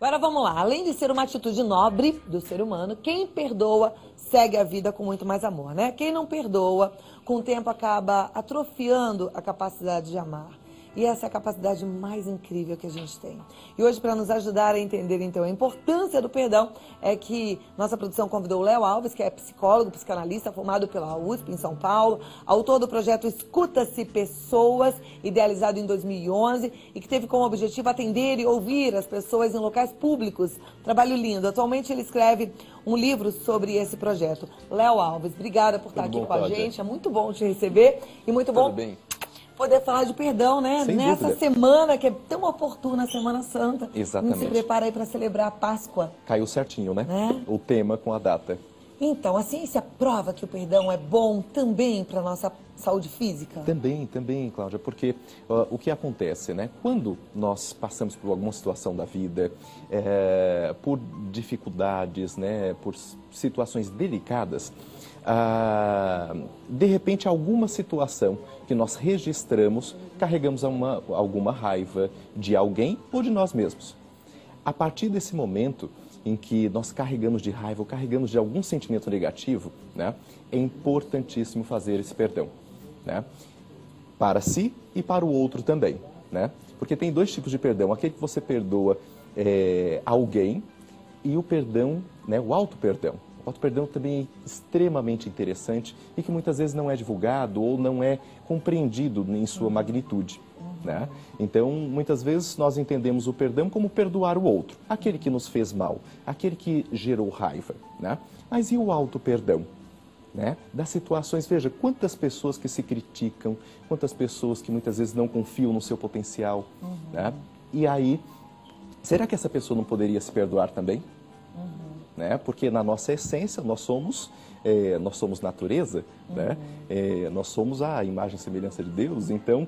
Agora vamos lá. Além de ser uma atitude nobre do ser humano, quem perdoa segue a vida com muito mais amor, né? Quem não perdoa, com o tempo acaba atrofiando a capacidade de amar. E essa é a capacidade mais incrível que a gente tem. E hoje, para nos ajudar a entender, então, a importância do perdão, é que nossa produção convidou o Léo Alves, que é psicólogo, psicanalista, formado pela USP, em São Paulo, autor do projeto Escuta-se Pessoas, idealizado em 2011, e que teve como objetivo atender e ouvir as pessoas em locais públicos. Trabalho lindo. Atualmente, ele escreve um livro sobre esse projeto. Léo Alves, obrigada por estar aqui com a gente. É muito bom te receber e muito bom poder falar de perdão, né? Sem Nessa dúvida. semana que é tão oportuna, a Semana Santa. Exatamente. A gente se prepara aí para celebrar a Páscoa. Caiu certinho, né? Né? O tema com a data. Então, a ciência prova que o perdão é bom também para a nossa saúde física? Também, Cláudia, porque o que acontece, né? Quando nós passamos por alguma situação da vida, por dificuldades, né? Por situações delicadas, de repente alguma situação que nós registramos, carregamos alguma raiva de alguém ou de nós mesmos. A partir desse momento em que nós carregamos de raiva ou carregamos de algum sentimento negativo, né, é importantíssimo fazer esse perdão, né, para si e para o outro também, né, porque tem dois tipos de perdão: aquele que você perdoa alguém e o perdão, né, o auto-perdão. O auto-perdão também é extremamente interessante e que muitas vezes não é divulgado ou não é compreendido em sua magnitude, né? Então, muitas vezes nós entendemos o perdão como perdoar o outro, aquele que nos fez mal, aquele que gerou raiva, né? Mas e o auto-perdão, né? Das situações, veja, quantas pessoas que se criticam, quantas pessoas que muitas vezes não confiam no seu potencial, né? E aí, será que essa pessoa não poderia se perdoar também? Né? Porque na nossa essência nós somos natureza, né? Nós somos a imagem e semelhança de Deus. Então,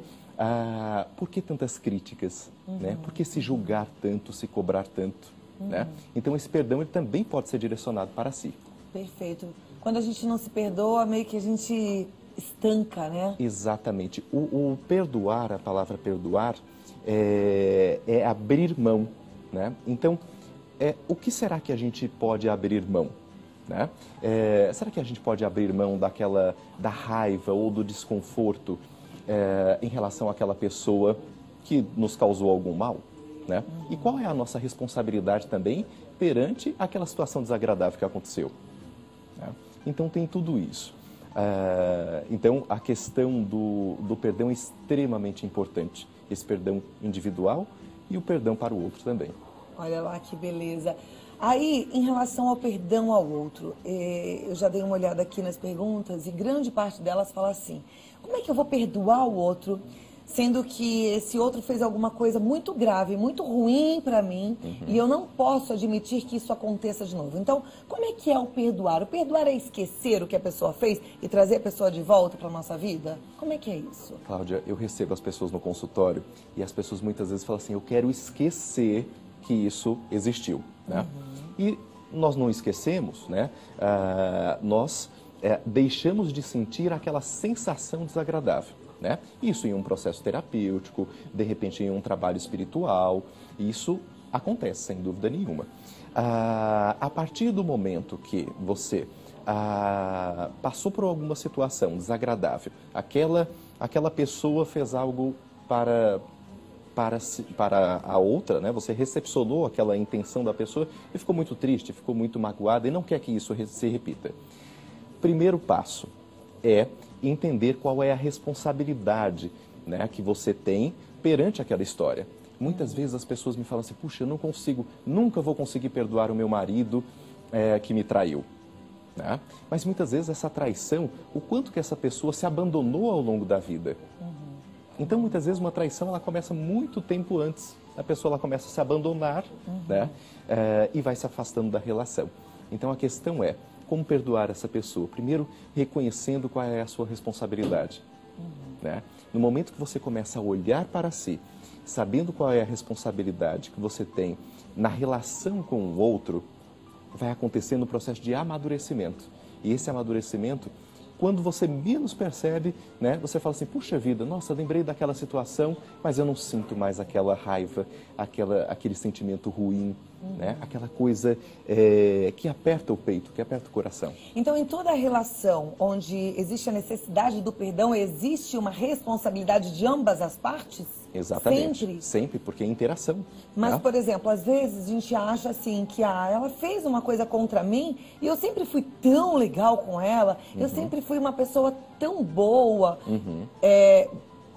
por que tantas críticas? Né? Por que se julgar tanto, se cobrar tanto? Né? Então, esse perdão ele também pode ser direcionado para si. Perfeito. Quando a gente não se perdoa, meio que a gente estanca, né? Exatamente. O perdoar, a palavra perdoar, é abrir mão, né? Então, o que será que a gente pode abrir mão? Né? Será que a gente pode abrir mão da raiva ou do desconforto em relação àquela pessoa que nos causou algum mal? Né? E qual é a nossa responsabilidade também perante aquela situação desagradável que aconteceu? Né? Então tem tudo isso. Então a questão do perdão é extremamente importante. Esse perdão individual e o perdão para o outro também. Olha lá que beleza. Aí, em relação ao perdão ao outro, eu já dei uma olhada aqui nas perguntas e grande parte delas fala assim: como é que eu vou perdoar o outro, sendo que esse outro fez alguma coisa muito grave, muito ruim para mim, e eu não posso admitir que isso aconteça de novo? Então, como é que é o perdoar? O perdoar é esquecer o que a pessoa fez e trazer a pessoa de volta para a nossa vida? Como é que é isso? Cláudia, eu recebo as pessoas no consultório e as pessoas muitas vezes falam assim: eu quero esquecer que isso existiu, né? E nós não esquecemos, né? Nós deixamos de sentir aquela sensação desagradável, né? Isso em um processo terapêutico, de repente em um trabalho espiritual, isso acontece sem dúvida nenhuma. A partir do momento que você passou por alguma situação desagradável, aquela pessoa fez algo para a outra, né? Você recepcionou aquela intenção da pessoa e ficou muito triste, ficou muito magoada e não quer que isso se repita. Primeiro passo é entender qual é a responsabilidade, né, que você tem perante aquela história. Muitas vezes as pessoas me falam assim: puxa, eu nunca vou conseguir perdoar o meu marido que me traiu. Né? Mas muitas vezes essa traição, o quanto que essa pessoa se abandonou ao longo da vida. Então, muitas vezes, uma traição ela começa muito tempo antes. A pessoa ela começa a se abandonar, né? E vai se afastando da relação. Então, a questão é como perdoar essa pessoa. Primeiro, reconhecendo qual é a sua responsabilidade. Né? No momento que você começa a olhar para si, sabendo qual é a responsabilidade que você tem na relação com o outro, vai acontecendo um processo de amadurecimento. E esse amadurecimento, quando você menos percebe, né, você fala assim: puxa vida, nossa, lembrei daquela situação, mas eu não sinto mais aquela raiva, aquele sentimento ruim, né? Aquela coisa que aperta o peito, que aperta o coração. Então, em toda relação onde existe a necessidade do perdão, existe uma responsabilidade de ambas as partes? Exatamente. Sempre? Sempre, porque é interação. Mas, né? por exemplo, às vezes a gente acha assim que ela fez uma coisa contra mim e eu sempre fui tão legal com ela, eu sempre fui uma pessoa tão boa.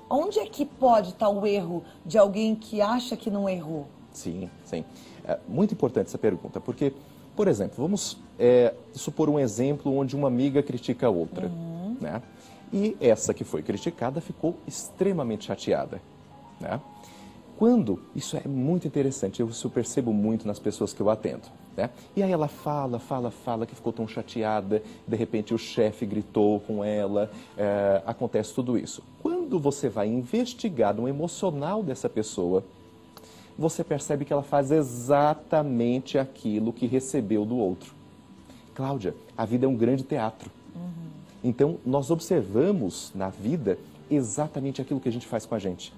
Onde é que pode estar o erro de alguém que acha que não errou? Sim, sim. É muito importante essa pergunta, porque, por exemplo, vamos supor um exemplo onde uma amiga critica a outra, né? E essa que foi criticada ficou extremamente chateada, né? Quando, isso é muito interessante, eu percebo muito nas pessoas que eu atendo, né? E aí ela fala que ficou tão chateada, de repente o chefe gritou com ela, acontece tudo isso. Quando você vai investigar no emocional dessa pessoa, você percebe que ela faz exatamente aquilo que recebeu do outro. Cláudia, a vida é um grande teatro. Então, nós observamos na vida exatamente aquilo que a gente faz com a gente.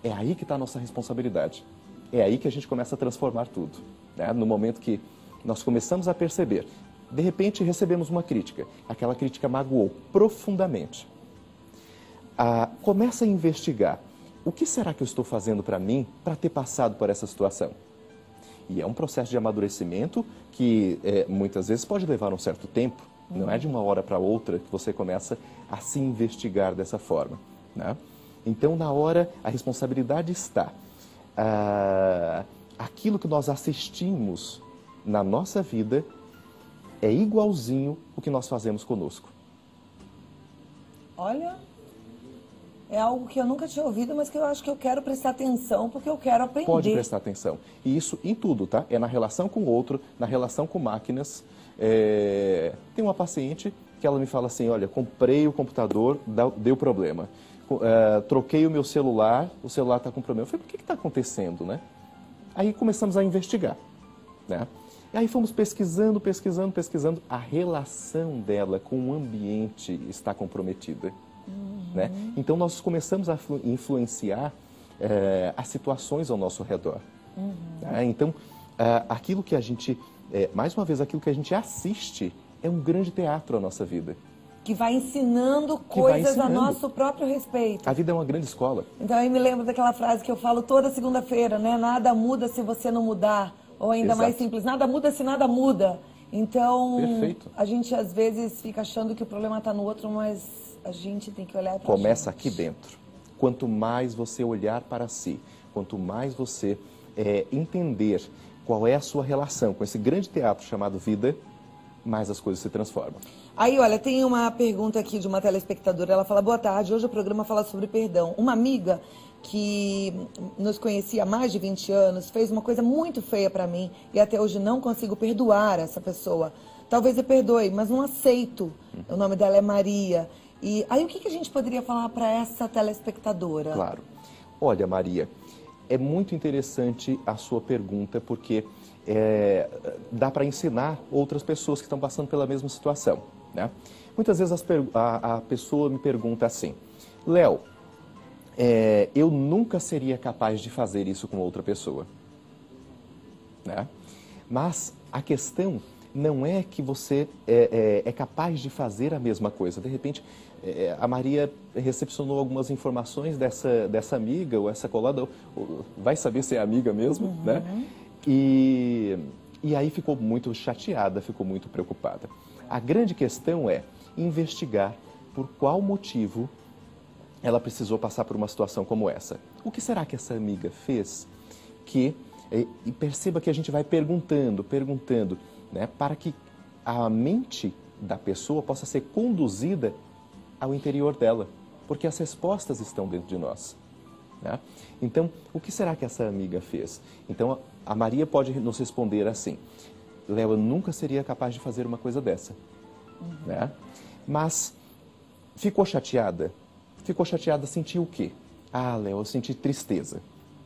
É aí que está a nossa responsabilidade. É aí que a gente começa a transformar tudo, né? No momento que nós começamos a perceber, de repente recebemos uma crítica, aquela crítica magoou profundamente. Começa a investigar. O que será que eu estou fazendo para mim para ter passado por essa situação? E é um processo de amadurecimento que muitas vezes pode levar um certo tempo. Não é de uma hora para outra que você começa a se investigar dessa forma, né? Então, na hora, a responsabilidade está. Aquilo que nós assistimos na nossa vida é igualzinho o que nós fazemos conosco. Olha... É algo que eu nunca tinha ouvido, mas que eu acho que eu quero prestar atenção, porque eu quero aprender. Pode prestar atenção. E isso em tudo, tá? É na relação com o outro, na relação com máquinas. Tem uma paciente que ela me fala assim, olha, comprei o computador, deu problema. Troquei o meu celular, o celular está com problema. Eu falei, o que está acontecendo, né? Aí começamos a investigar, né? E aí fomos pesquisando. A relação dela com o ambiente está comprometida. Né? Então, nós começamos a influenciar as situações ao nosso redor. Né? Então, aquilo que a gente, mais uma vez, aquilo que a gente assiste é um grande teatro na nossa vida. Que vai ensinando coisas a nosso próprio respeito. A vida é uma grande escola. Então, eu me lembro daquela frase que eu falo toda segunda-feira, né? Nada muda se você não mudar. Ou ainda mais simples, nada muda se nada muda. Então, perfeito. A gente às vezes fica achando que o problema está no outro, mas a gente tem que olhar para Começa aqui dentro. Quanto mais você olhar para si, quanto mais você entender qual é a sua relação com esse grande teatro chamado vida, mais as coisas se transformam. Aí, olha, tem uma pergunta aqui de uma telespectadora. Ela fala, boa tarde, hoje o programa fala sobre perdão. Uma amiga que nos conhecia há mais de 20 anos fez uma coisa muito feia para mim e até hoje não consigo perdoar essa pessoa. Talvez eu perdoe, mas não aceito. O nome dela é Maria. E aí, o que a gente poderia falar para essa telespectadora? Claro. Olha, Maria, é muito interessante a sua pergunta, porque dá para ensinar outras pessoas que estão passando pela mesma situação, né? Muitas vezes a pessoa me pergunta assim, Léo, eu nunca seria capaz de fazer isso com outra pessoa, né? Mas a questão não é que você é capaz de fazer a mesma coisa. De repente, a Maria recepcionou algumas informações dessa amiga ou essa colada, vai saber se é amiga mesmo, né? E aí ficou muito chateada, ficou muito preocupada. A grande questão é investigar por qual motivo ela precisou passar por uma situação como essa. O que será que essa amiga fez que... E perceba que a gente vai perguntando, né, para que a mente da pessoa possa ser conduzida ao interior dela, porque as respostas estão dentro de nós, né? Então, o que será que essa amiga fez? Então, a Maria pode nos responder assim, Léo, eu nunca seria capaz de fazer uma coisa dessa, né? Mas ficou chateada? Ficou chateada, sentiu o quê? Ah, Léo, eu senti tristeza,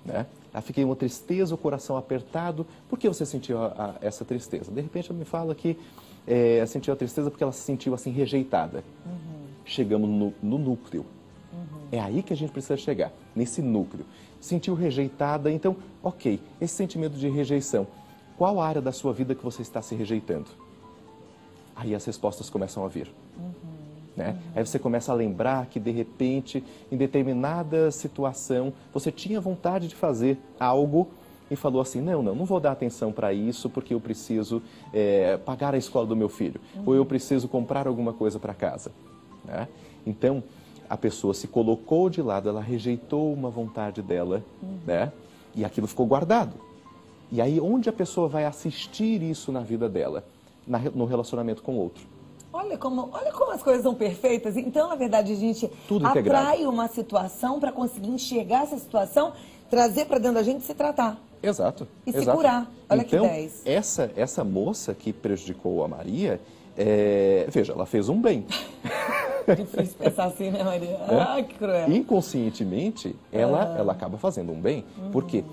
né? Fiquei uma tristeza, o coração apertado. Por que você sentiu essa tristeza? De repente ela me fala que sentiu a tristeza porque ela se sentiu assim rejeitada. Chegamos no núcleo. É aí que a gente precisa chegar, nesse núcleo. Sentiu rejeitada, então, ok, esse sentimento de rejeição. qual área da sua vida que você está se rejeitando? Aí as respostas começam a vir. Né? Aí você começa a lembrar que, de repente, em determinada situação, você tinha vontade de fazer algo e falou assim, não vou dar atenção para isso porque eu preciso pagar a escola do meu filho, ou eu preciso comprar alguma coisa para casa. Né? Então, a pessoa se colocou de lado, ela rejeitou uma vontade dela, né? E aquilo ficou guardado. E aí, onde a pessoa vai assistir isso na vida dela? No relacionamento com o outro. Olha como as coisas são perfeitas. Então, na verdade, a gente Tudo atrai integrado. uma situação para conseguir enxergar essa situação, trazer para dentro da gente e se tratar. Exato. E se exato. curar. Olha então, que 10. Essa moça que prejudicou a Maria, veja, ela fez um bem. Difícil pensar assim, né, Maria? Ah, que cruel. Inconscientemente, ela acaba fazendo um bem, porque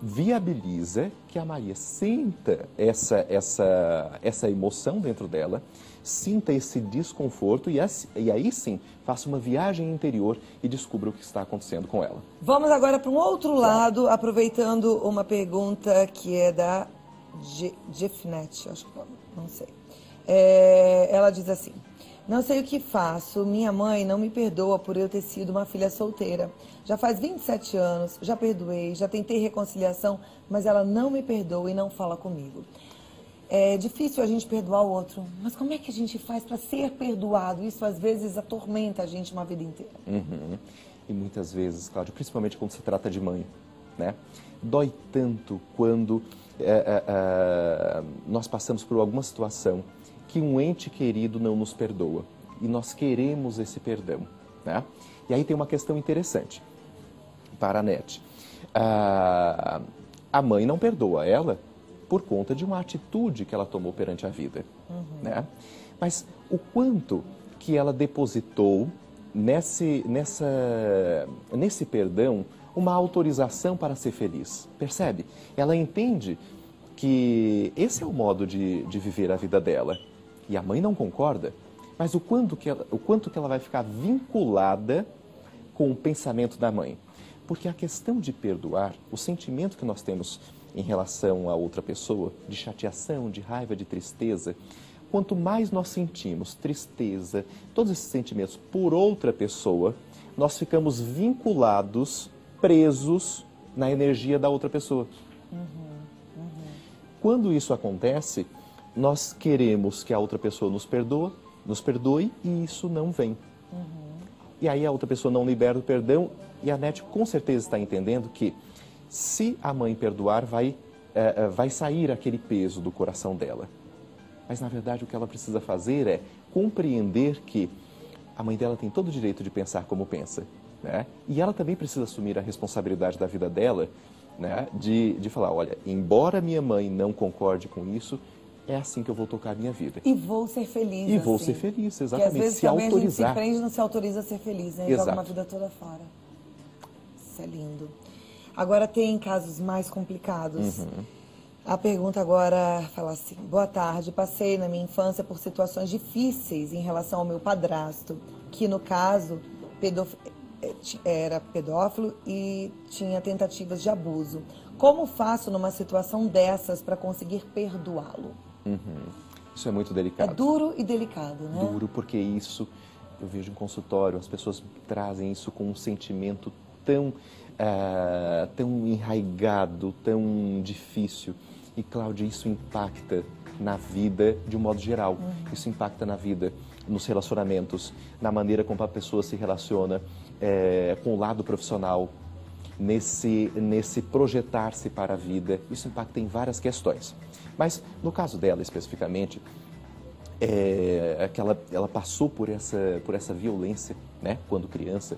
viabiliza que a Maria sinta essa emoção dentro dela, sinta esse desconforto e aí sim faça uma viagem interior e descubra o que está acontecendo com ela. Vamos agora para um outro lado, aproveitando uma pergunta que é da Jeffnet, acho que não sei. Ela diz assim: não sei o que faço, minha mãe não me perdoa por eu ter sido uma filha solteira. Já faz 27 anos, já perdoei, já tentei reconciliação, mas ela não me perdoa e não fala comigo. É difícil a gente perdoar o outro, mas como é que a gente faz para ser perdoado? Isso às vezes atormenta a gente uma vida inteira. E muitas vezes, Cláudio, principalmente quando se trata de mãe, né? Dói tanto quando nós passamos por alguma situação que um ente querido não nos perdoa e nós queremos esse perdão, né? E aí tem uma questão interessante para a Nete. A mãe não perdoa ela por conta de uma atitude que ela tomou perante a vida, né? Mas o quanto que ela depositou nesse perdão uma autorização para ser feliz, percebe? Ela entende que esse é o modo de viver a vida dela. E a mãe não concorda, mas o quanto que ela vai ficar vinculada com o pensamento da mãe. Porque a questão de perdoar, o sentimento que nós temos em relação a outra pessoa, de chateação, de raiva, de tristeza, quanto mais nós sentimos tristeza, todos esses sentimentos por outra pessoa, nós ficamos vinculados, presos na energia da outra pessoa. Quando isso acontece, nós queremos que a outra pessoa nos perdoe e isso não vem. E aí a outra pessoa não libera o perdão e a Nete com certeza está entendendo que se a mãe perdoar, vai sair aquele peso do coração dela. Mas na verdade o que ela precisa fazer é compreender que a mãe dela tem todo o direito de pensar como pensa, né? E ela também precisa assumir a responsabilidade da vida dela, né? De falar, olha, embora minha mãe não concorde com isso, é assim que eu vou tocar a minha vida. E vou ser feliz. E vou assim. ser feliz, Porque exatamente. às vezes se também autorizar. a gente se prende e não se autoriza a ser feliz, né? E Exato. joga uma vida toda fora. Isso é lindo. Agora tem casos mais complicados. A pergunta agora fala assim: boa tarde, passei na minha infância por situações difíceis em relação ao meu padrasto, que no caso era pedófilo e tinha tentativas de abuso. Como faço numa situação dessas para conseguir perdoá-lo? Isso é muito É delicado. duro e delicado, né? Duro, porque isso, eu vejo em consultório, as pessoas trazem isso com um sentimento tão enraigado, tão difícil. E, Cláudia, isso impacta na vida de um modo geral. Isso impacta na vida, nos relacionamentos, na maneira como a pessoa se relaciona com o lado profissional, nesse projetar-se para a vida. Isso impacta em várias questões. Mas, no caso dela, especificamente, que ela passou por essa violência, né, quando criança,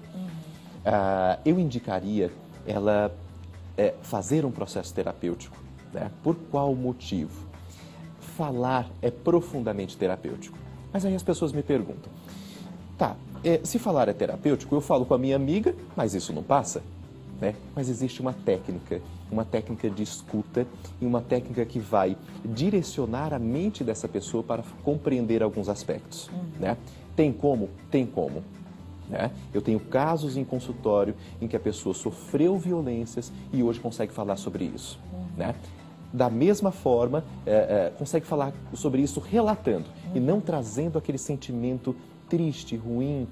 eu indicaria ela fazer um processo terapêutico, né? Por qual motivo? Falar é profundamente terapêutico. Mas aí as pessoas me perguntam, tá, se falar é terapêutico, eu falo com a minha amiga, mas isso não passa? Né? Mas existe uma técnica de escuta e uma técnica que vai direcionar a mente dessa pessoa para compreender alguns aspectos, né? Tem como? Tem como. Né? Eu tenho casos em consultório em que a pessoa sofreu violências e hoje consegue falar sobre isso. Né? da mesma forma, consegue falar sobre isso relatando e não trazendo aquele sentimento triste, ruim,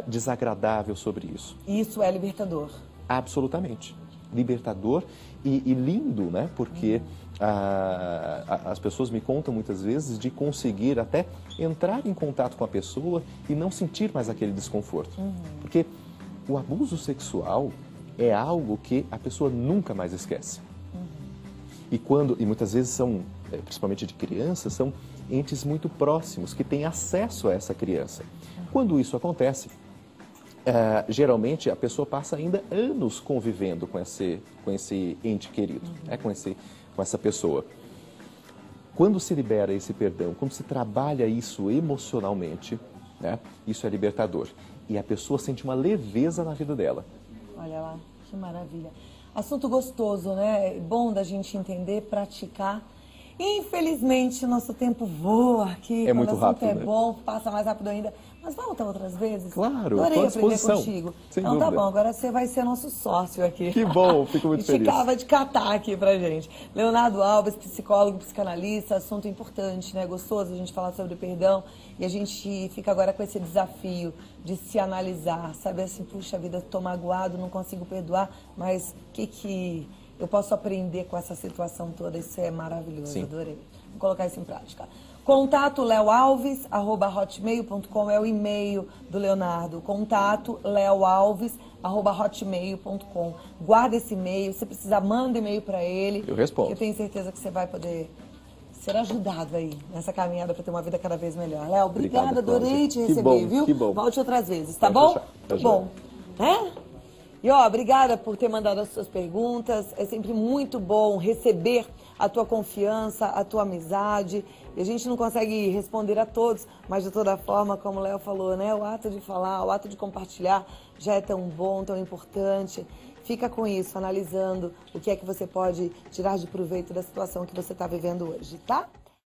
desagradável sobre isso. Isso é libertador. Absolutamente. Libertador e lindo, né? Porque as pessoas me contam muitas vezes de conseguir até entrar em contato com a pessoa e não sentir mais aquele desconforto. Porque o abuso sexual é algo que a pessoa nunca mais esquece. E muitas vezes são, principalmente de crianças, são entes muito próximos que têm acesso a essa criança. Quando isso acontece, geralmente a pessoa passa ainda anos convivendo com esse ente querido, com essa pessoa. Quando se libera esse perdão, quando se trabalha isso emocionalmente, né, isso é libertador. E a pessoa sente uma leveza na vida dela. Olha lá, que maravilha. Assunto gostoso, né? Bom da gente entender, praticar. Infelizmente, nosso tempo voa aqui. É muito rápido, o assunto né? é bom, passa mais rápido ainda. Mas volta outras vezes. Claro, adorei à aprender disposição. contigo. Sem então dúvida. tá bom, agora você vai ser nosso sócio aqui. Que bom, fico muito feliz. Ficava de catar aqui pra gente. Leonardo Alves, psicólogo, psicanalista, assunto importante, né? Gostoso a gente falar sobre perdão. E a gente fica agora com esse desafio de se analisar, saber assim, puxa vida, tô magoado, não consigo perdoar, mas o que eu posso aprender com essa situação toda? Isso é maravilhoso, Sim. Adorei. Vou colocar isso em prática. Contato leoalves@hotmail.com é o e-mail do Leonardo. Contato leoalves@hotmail.com. Guarda esse e-mail, se precisar, manda e-mail para ele. Eu respondo. Eu tenho certeza que você vai poder ser ajudado aí nessa caminhada para ter uma vida cada vez melhor. Léo, obrigada, Obrigado, adorei Cláudia. te Que receber, bom, viu? que bom. Volte outras vezes, tá Pode bom? deixar, tá Bom, né? E ó, obrigada por ter mandado as suas perguntas. É sempre muito bom receber a tua confiança, a tua amizade. E a gente não consegue responder a todos, mas de toda forma, como o Léo falou, né? O ato de falar, o ato de compartilhar já é tão bom, tão importante. Fica com isso, analisando o que é que você pode tirar de proveito da situação que você está vivendo hoje, tá?